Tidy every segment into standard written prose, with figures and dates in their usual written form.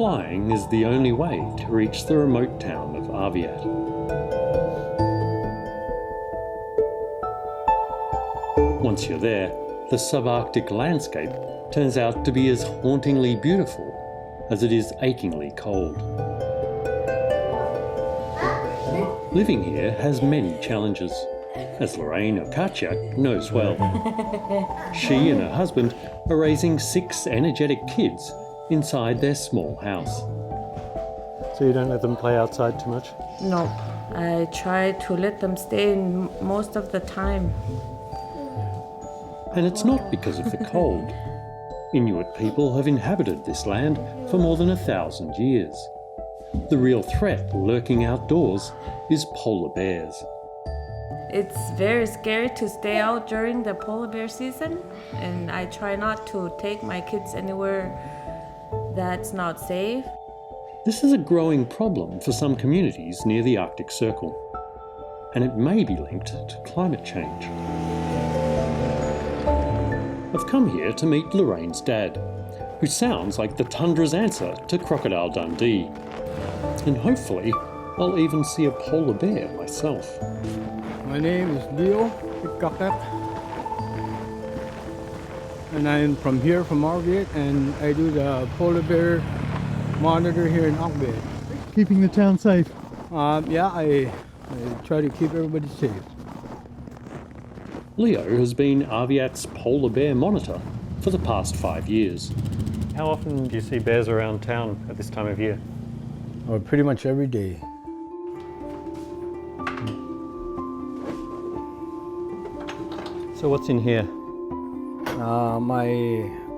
flying is the only way to reach the remote town of Aviat. Once you're there, the subarctic landscape turns out to be as hauntingly beautiful as it is achingly cold. Living here has many challenges, as Lorraine Okachak knows well. She and her husband are raising 6 energetic kids inside their small house. So you don't let them play outside too much? No, I try to let them stay in most of the time. And it's not because of the cold. Inuit people have inhabited this land for more than 1,000 years. The real threat lurking outdoors is polar bears. It's very scary to stay out during the polar bear season, and I try not to take my kids anywhere that's not safe. This is a growing problem for some communities near the Arctic Circle, and it may be linked to climate change. I've come here to meet Lorraine's dad, who sounds like the tundra's answer to Crocodile Dundee. And hopefully, I'll even see a polar bear myself. My name is Leo Pikkakak, and I'm from here, from Aviat, and I do the polar bear monitor here in Aviat. Keeping the town safe. Yeah, I try to keep everybody safe. Leo has been Aviat's polar bear monitor for the past 5 years. How often do you see bears around town at this time of year? Oh, pretty much every day. So what's in here?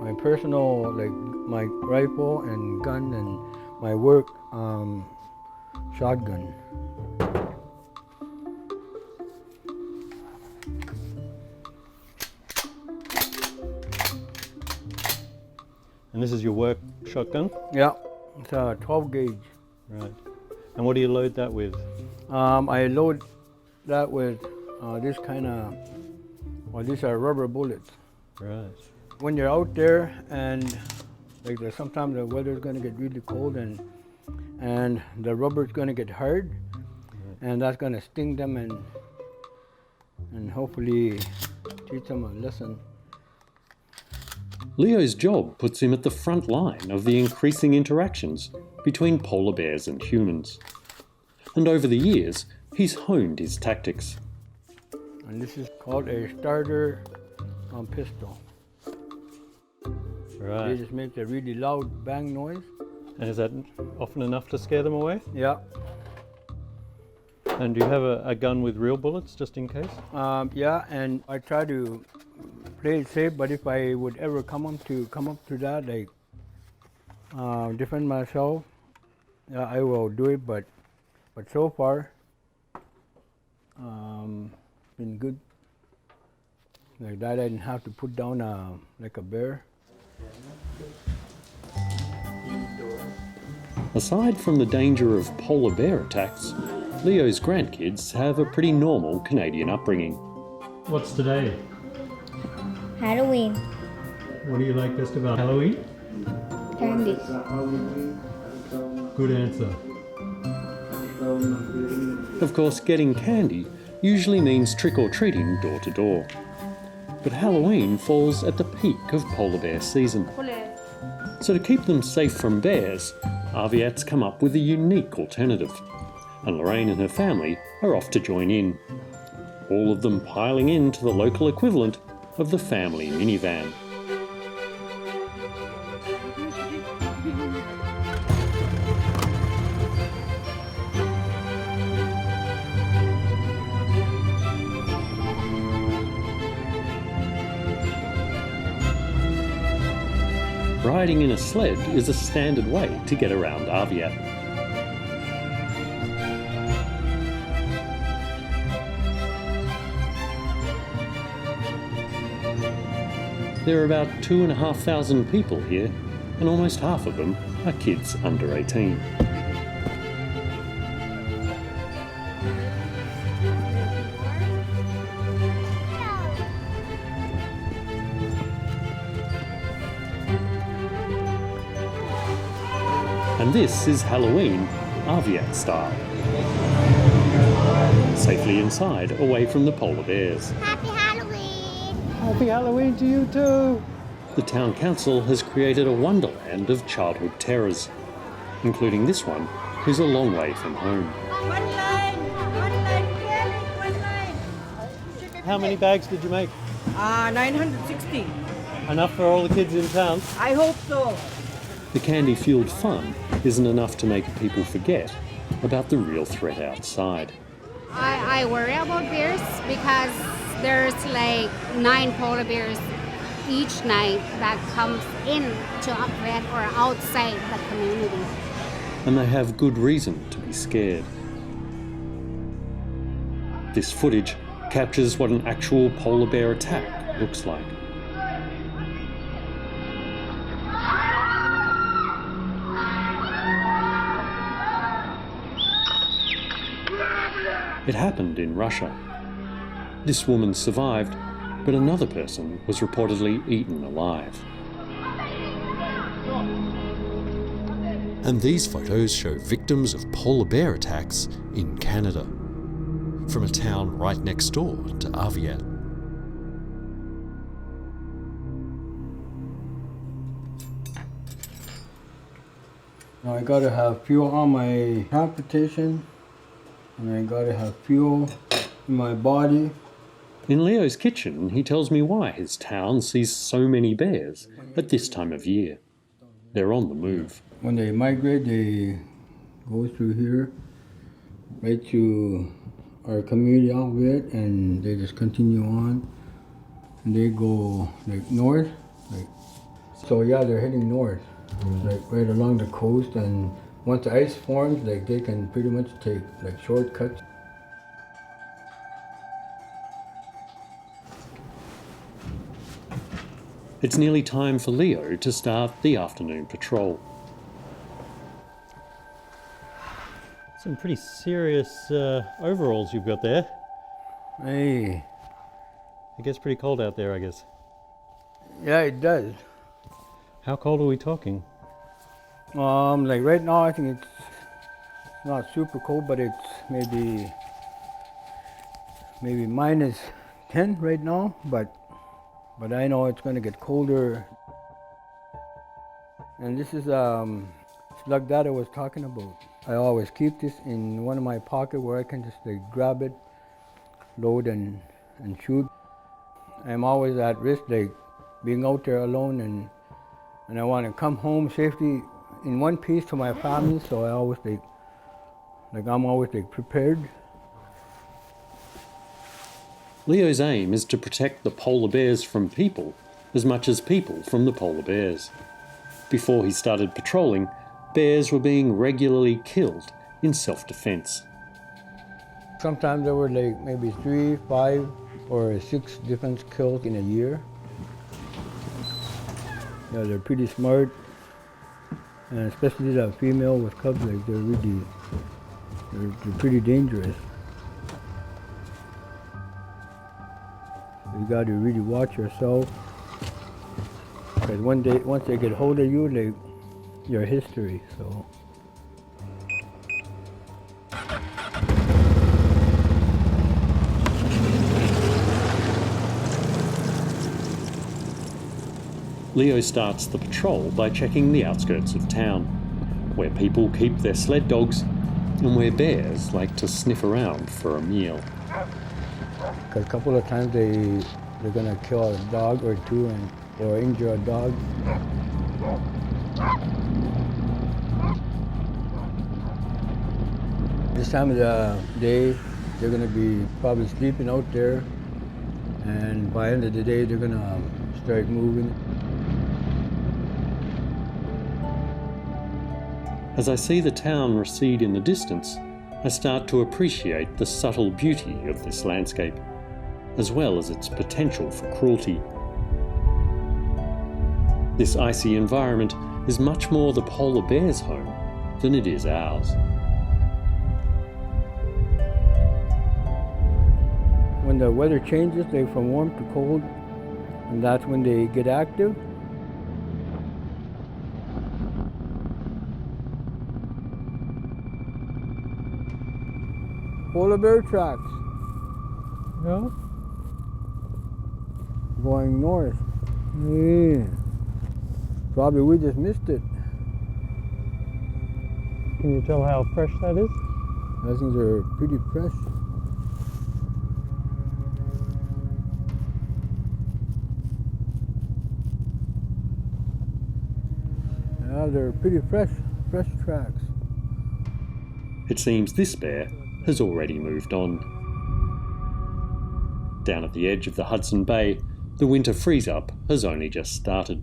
My personal, like my rifle and gun, and my work shotgun. And this is your work shotgun? Yeah, it's a 12 gauge. Right. And what do you load that with? I load that with this kind of, well, these are rubber bullets. Right. When you're out there and like sometimes the weather's going to get really cold and the rubber's going to get hard, and that's going to sting them and hopefully teach them a lesson. Leo's job puts him at the front line of the increasing interactions between polar bears and humans. And over the years, he's honed his tactics. And this is called a starter pistol. Right. It just makes a really loud bang noise. And is that often enough to scare them away? Yeah. And do you have a gun with real bullets, just in case? Yeah, and I try to play it safe, but if I would ever come up to that, like defend myself, yeah, I will do it. But so far, been good. Like that, I didn't have to put down like a bear. Aside from the danger of polar bear attacks, Leo's grandkids have a pretty normal Canadian upbringing. What's today? Halloween. What do you like best about Halloween? Candy. Good answer. Of course, getting candy usually means trick-or-treating door to door. But Halloween falls at the peak of polar bear season. So to keep them safe from bears, Aviat's come up with a unique alternative. And Lorraine and her family are off to join in. All of them piling into the local equivalent of the family minivan. Riding in a sled is a standard way to get around Aviat. There are about 2,500 people here, and almost half of them are kids under 18. And this is Halloween, Aviat style. Safely inside, away from the polar bears. Happy Halloween! Happy Halloween to you too! The town council has created a wonderland of childhood terrors, including this one, who's a long way from home. One line, one line. How many bags did you make? 960. Enough for all the kids in town? I hope so. The candy-fueled fun isn't enough to make people forget about the real threat outside. I worry about bears because there's like 9 polar bears each night that comes in to Aviat or outside the community. And they have good reason to be scared. This footage captures what an actual polar bear attack looks like. It happened in Russia. This woman survived, but another person was reportedly eaten alive. And these photos show victims of polar bear attacks in Canada, from a town right next door to Aviat. Now I gotta have fuel on my transportation, and I gotta have fuel in my body. In Leo's kitchen, he tells me why his town sees so many bears at this time of year. They're on the move. When they migrate, they go through here, right to our community outlet, and they just continue on. And they go like north, so yeah, they're heading north, like right along the coast. And once the ice forms, like they can pretty much take like shortcuts. It's nearly time for Leo to start the afternoon patrol. Some pretty serious overalls you've got there. Hey, It gets pretty cold out there, I guess. yeah, it does. How cold are we talking? Like right now, I think it's not super cold, but it's maybe minus 10 right now. But I know it's gonna get colder. And this is slug that I was talking about. I always keep this in one of my pocket where I can just like grab it, load and shoot. I'm always at risk, like being out there alone, and I want to come home safely in one piece to my family. So I always I'm always prepared. Leo's aim is to protect the polar bears from people as much as people from the polar bears. Before he started patrolling, bears were being regularly killed in self-defense. Sometimes there were like maybe 3, 5, or 6 different kills in a year. Yeah, they're pretty smart, and especially the female with cubs, like they're pretty dangerous. You got to really watch yourself, because once they get hold of you, you're history. So. Leo starts the patrol by checking the outskirts of town, where people keep their sled dogs and where bears like to sniff around for a meal. Because a couple of times they're gonna kill a dog or two or injure a dog. This time of the day, they're gonna be probably sleeping out there, and by the end of the day, they're gonna start moving. As I see the town recede in the distance, I start to appreciate the subtle beauty of this landscape, as well as its potential for cruelty. This icy environment is much more the polar bear's home than it is ours. When the weather changes, they from warm to cold, and that's when they get active. polar bear tracks Yeah. going north. Yeah. Probably we just missed it. Can you tell how fresh that is? Those things are pretty fresh. Yeah, they're pretty fresh tracks. It seems this bear has already moved on. Down at the edge of the Hudson Bay, the winter freeze-up has only just started.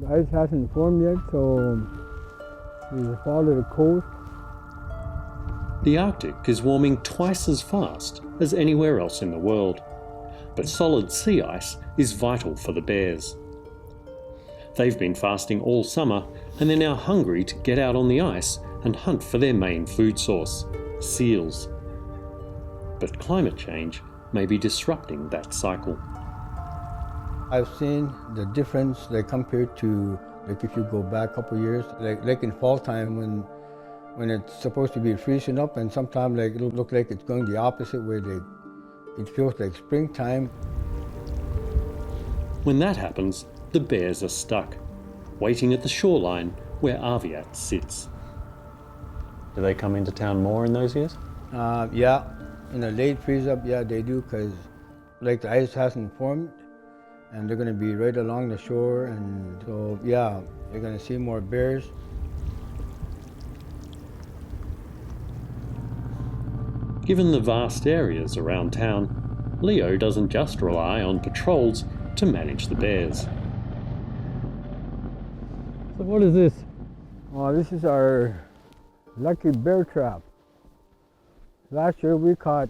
The ice hasn't formed yet, so we just follow the coast. The Arctic is warming twice as fast as anywhere else in the world, but solid sea ice is vital for the bears. They've been fasting all summer and they're now hungry to get out on the ice and hunt for their main food source, seals. But climate change may be disrupting that cycle. I've seen the difference compared to if you go back a couple of years, like in fall time when it's supposed to be freezing up, and sometimes it'll look like it's going the opposite way. It feels like springtime. When that happens, the bears are stuck, waiting at the shoreline where Aviat sits. Do they come into town more in those years? Yeah, in a late freeze up, yeah, they do, because the ice hasn't formed and they're going to be right along the shore, and so yeah, you're going to see more bears. Given the vast areas around town, Leo doesn't just rely on patrols to manage the bears. So what is this? This is our lucky bear trap. Last year we caught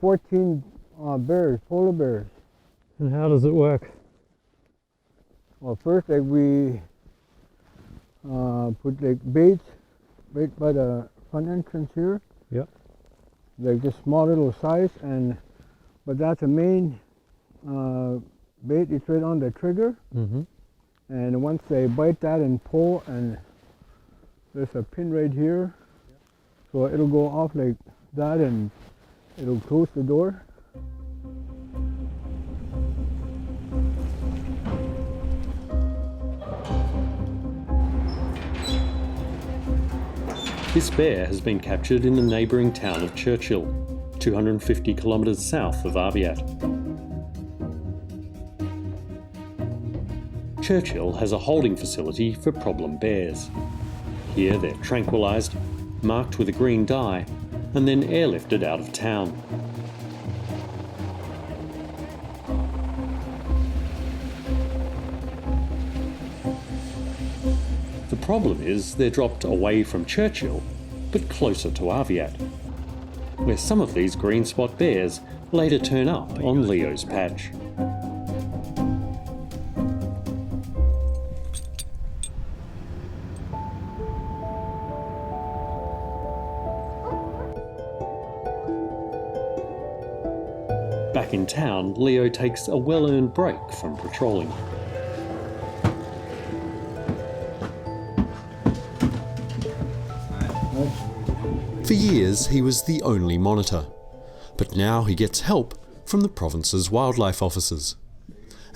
14 bears, polar bears. And how does it work? Well, first we put bait by the front entrance here. Yep. Just small little size, but that's the main bait. It's right on the trigger. Mm-hmm. And once they bite that and pull, and there's a pin right here, so it'll go off like that and it'll close the door. This bear has been captured in the neighbouring town of Churchill, 250 kilometres south of Aviat. Churchill has a holding facility for problem bears. Here they're tranquilised, marked with a green dye, and then airlifted out of town. The problem is they're dropped away from Churchill, but closer to Aviat, where some of these green spot bears later turn up on Leo's patch. Back in town, Leo takes a well-earned break from patrolling. For years, he was the only monitor, but now he gets help from the province's wildlife officers.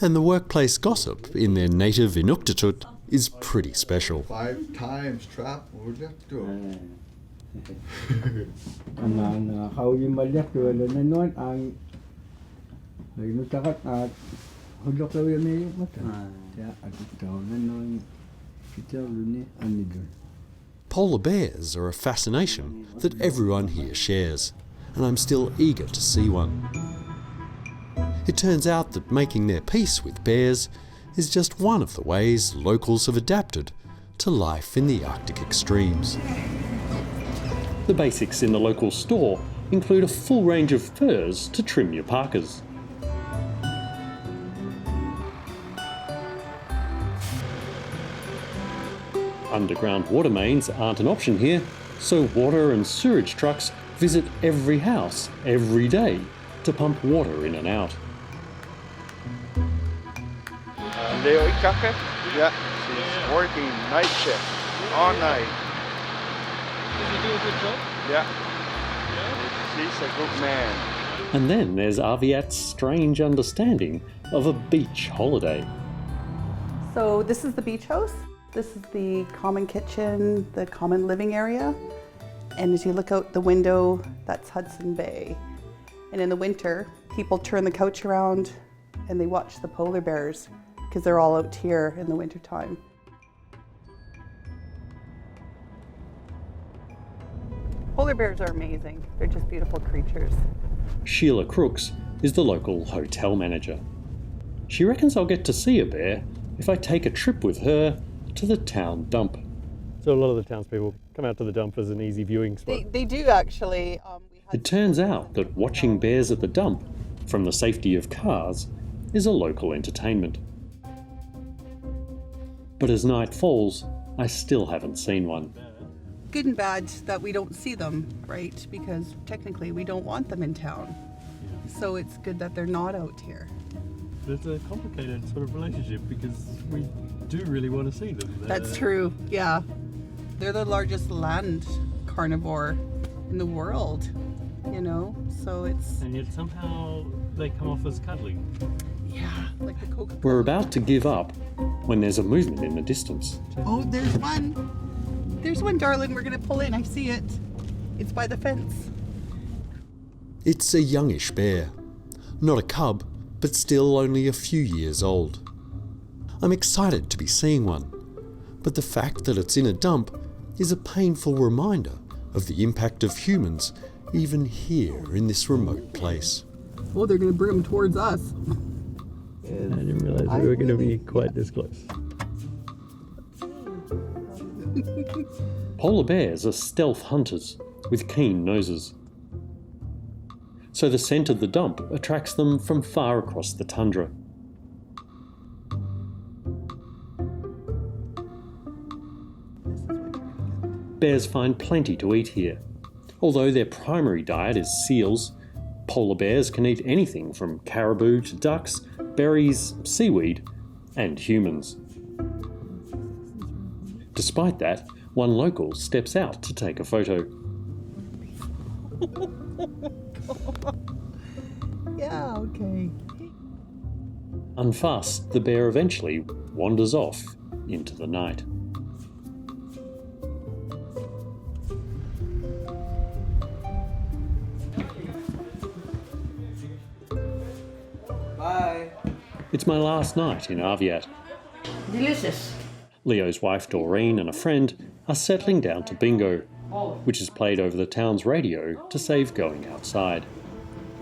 And the workplace gossip in their native Inuktitut is pretty special. 5 times trap, what do you Polar bears are a fascination that everyone here shares, and I'm still eager to see one. It turns out that making their peace with bears is just one of the ways locals have adapted to life in the Arctic extremes. The basics in the local store include a full range of furs to trim your parkas. Underground water mains aren't an option here, so water and sewage trucks visit every house every day to pump water in and out. Leo Ikake? Yeah, she's working night shift all night. Yeah. He's a good man. And then there's Aviat's strange understanding of a beach holiday. So this is the beach house. This is the common kitchen, the common living area. And as you look out the window, that's Hudson Bay. And in the winter, people turn the couch around and they watch the polar bears because they're all out here in the wintertime. Polar bears are amazing. They're just beautiful creatures. Sheila Crooks is the local hotel manager. She reckons I'll get to see a bear if I take a trip with her to the town dump. So a lot of the townspeople come out to the dump as an easy viewing spot. They do actually. It turns out that watching bears at the dump from the safety of cars is a local entertainment. But as night falls, I still haven't seen one. Good and bad that we don't see them, right? Because technically we don't want them in town. So it's good that they're not out here. It's a complicated sort of relationship because we do really want to see them. That's true, yeah. They're the largest land carnivore in the world, you know? So it's... And yet somehow they come off as cuddling. Yeah, like the Coca-Cola. We're about to give up when there's a movement in the distance. Oh, there's one. There's one, darling. We're going to pull in. I see it. It's by the fence. It's a youngish bear. Not a cub, but still only a few years old. I'm excited to be seeing one, but the fact that it's in a dump is a painful reminder of the impact of humans even here in this remote place. Oh, they're going to bring them towards us. I didn't realise we were going to be quite this close. Polar bears are stealth hunters with keen noses. So the scent of the dump attracts them from far across the tundra. Bears find plenty to eat here. Although their primary diet is seals, polar bears can eat anything from caribou to ducks, berries, seaweed, and humans. Despite that, one local steps out to take a photo. Yeah, okay. Unfussed, the bear eventually wanders off into the night. Bye. It's my last night in Aviat. Delicious. Leo's wife Doreen and a friend are settling down to bingo, which is played over the town's radio to save going outside.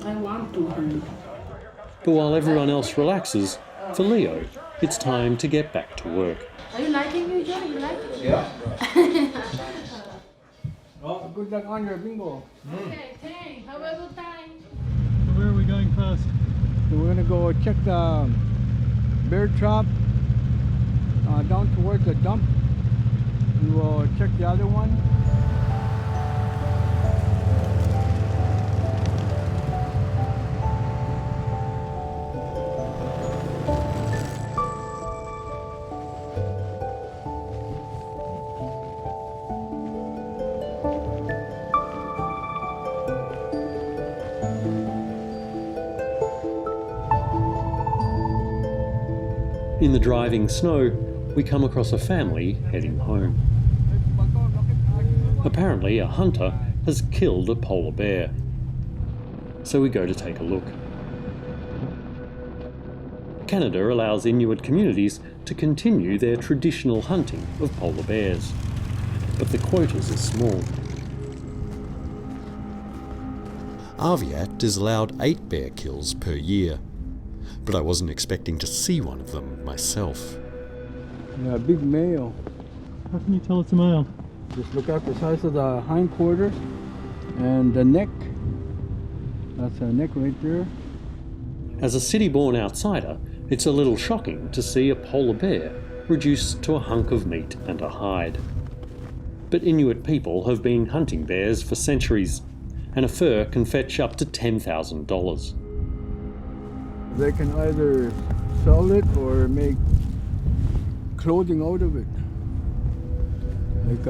I want to, honey. But while everyone else relaxes, for Leo, it's time to get back to work. Are you liking it, John? You like it? Yeah. Oh, good luck on your bingo. Okay, thanks. Have a good time. Where are we going first? So we're gonna go check the bear trap down towards the dump, and we'll check the other one. In the driving snow, we come across a family heading home. Apparently, a hunter has killed a polar bear. So we go to take a look. Canada allows Inuit communities to continue their traditional hunting of polar bears, but the quotas are small. Aviat is allowed 8 bear kills per year, but I wasn't expecting to see one of them myself. Yeah, big male. How can you tell it's a male? Just look at the size of the hindquarters and the neck. That's a neck right there. As a city-born outsider, it's a little shocking to see a polar bear reduced to a hunk of meat and a hide. But Inuit people have been hunting bears for centuries, and a fur can fetch up to $10,000. They can either sell it or make clothing out of it. Like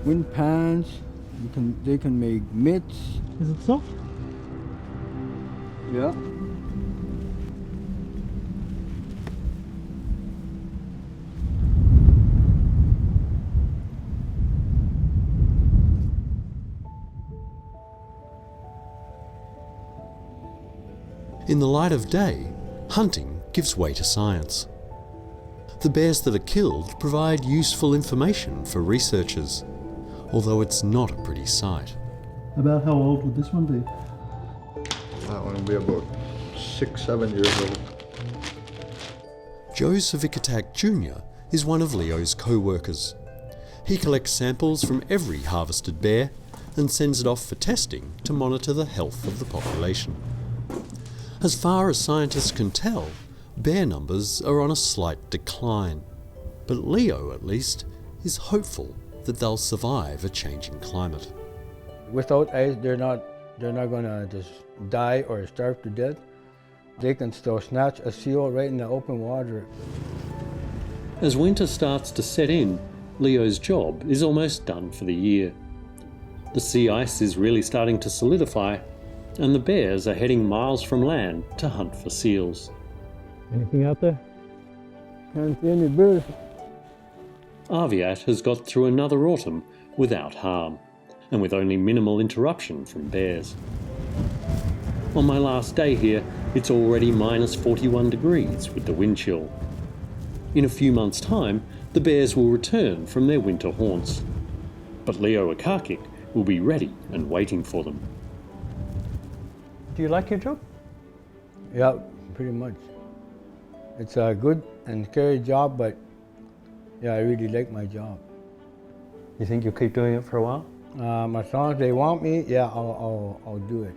wind pans. They can make mitts. Is it soft? Yeah. In the light of day, hunting gives way to science. The bears that are killed provide useful information for researchers, although it's not a pretty sight. About how old would this one be? That one will be about 6, 7 years old. Joe Savikatak Jr. is one of Leo's co-workers. He collects samples from every harvested bear and sends it off for testing to monitor the health of the population. As far as scientists can tell, bear numbers are on a slight decline. But Leo, at least, is hopeful that they'll survive a changing climate. Without ice, they're not gonna just die or starve to death. They can still snatch a seal right in the open water. As winter starts to set in, Leo's job is almost done for the year. The sea ice is really starting to solidify, and the bears are heading miles from land to hunt for seals. Anything out there? Can't see any birds. Aviat has got through another autumn without harm, and with only minimal interruption from bears. On my last day here, it's already minus 41 degrees with the wind chill. In a few months' time, the bears will return from their winter haunts. But Leo Akakik will be ready and waiting for them. Do you like your job? Yeah, pretty much. It's a good and scary job, but yeah, I really like my job. You think you'll keep doing it for a while? As long as they want me, yeah, I'll do it.